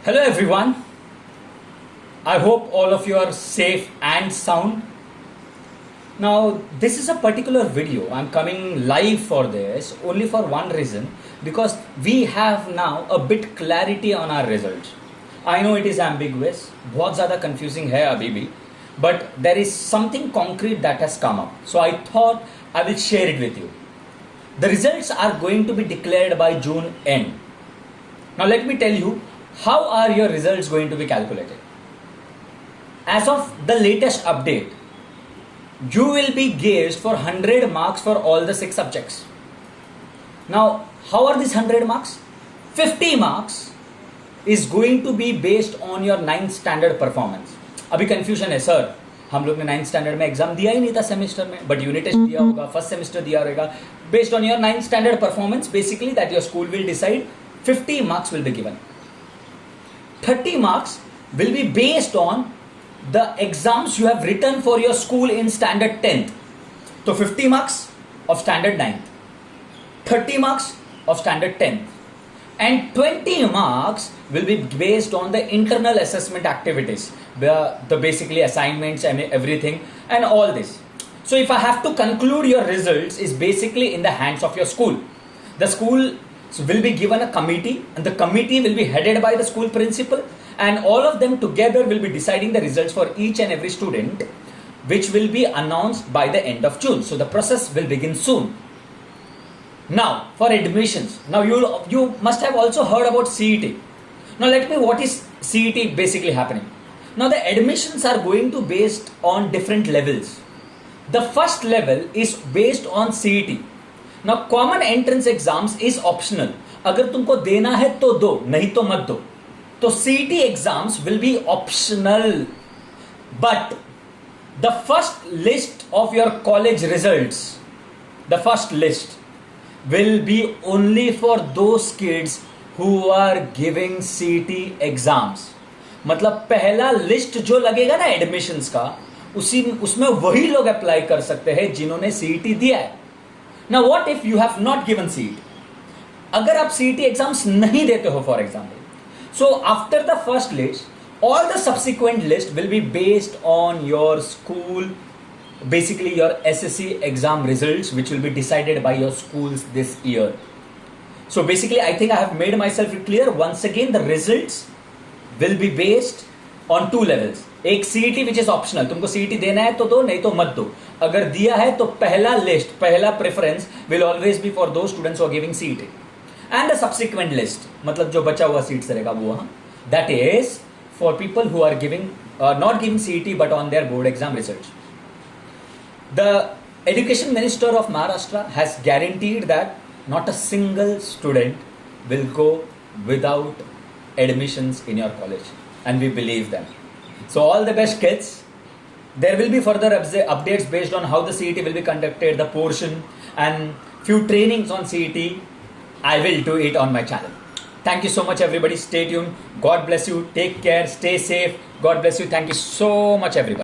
Hello everyone. I hope all of you are safe and sound. Now, this is a particular video. I'm coming live for this only for one reason, because we have now a bit clarity on our results. I know it is ambiguous, बहुत ज़्यादा confusing है अभी भी, but there is something concrete that has come up. So I thought I will share it with you. The results are going to be declared by June end. Now let me tell you, how are your results going to be calculated? As of the latest update, you will be gauged for 100 marks for all the 6 subjects. Now, how are these 100 marks? 50 marks is going to be based on your 9th standard performance. अभी confusion है sir, हम लोग ने 9th standard में exam दिया ही नहीं था semester में, बट यूनिट टेस्ट दिया होगा, फर्स्ट सेमेस्टर दिया रहेगा. Based on your 9th standard performance, basically that your school will decide, 50 marks will be given. 30 marks will be based on the exams you have written for your school in standard 10th. So 50 marks of standard 9th, 30 marks of standard 10th, and 20 marks will be based on the internal assessment activities, the basically assignments and everything and all this. So if I have to conclude, your results is basically in the hands of your school. The school will be given a committee, and the committee will be headed by the school principal, and all of them together will be deciding the results for each and every student, which will be announced by the end of June. So the process will begin soon. Now for admissions, now you must have also heard about CET. Now let me, what is CET basically happening? Now the admissions are going to based on different levels. The first level is based on CET. Now common entrance exams is optional. अगर तुमको देना है तो दो, नहीं तो मत दो. तो CET exams will be optional, but the first list of your college results, the first list will be only for those kids who are giving CET exams. मतलब पहला लिस्ट जो लगेगा ना एडमिशंस का, उसमें वही लोग अप्लाई कर सकते हैं जिन्होंने CET दिया है. Now what if you have not given CET? अगर आप CET exams नहीं देते हो, for example, so after the first list, all the subsequent list will be based on your school, basically your SSC exam results, which will be decided by your schools this year. So basically, I think I have made myself clear. Once again, the results will be based on 2 levels. एक CET which is optional, तुमको CET देना है तो दो, नहीं तो मत दो. अगर दिया है तो पहला लिस्ट, पहला preference will always be for those students who are giving CET. And the subsequent list, मतलब जो बचा हुआ सीट्स रहेगा वो, that is for people who are giving not giving CET but on their board exam results. The Education Minister of Maharashtra has guaranteed that not a single student will go without admissions in your college, and we believe them. So all the best, kids. There will be further updates based on how the CET will be conducted, the portion, and few trainings on CET. I will do it on my channel. Thank you so much, everybody. Stay tuned. God bless you. Take care. Stay safe. God bless you. Thank you so much, everybody.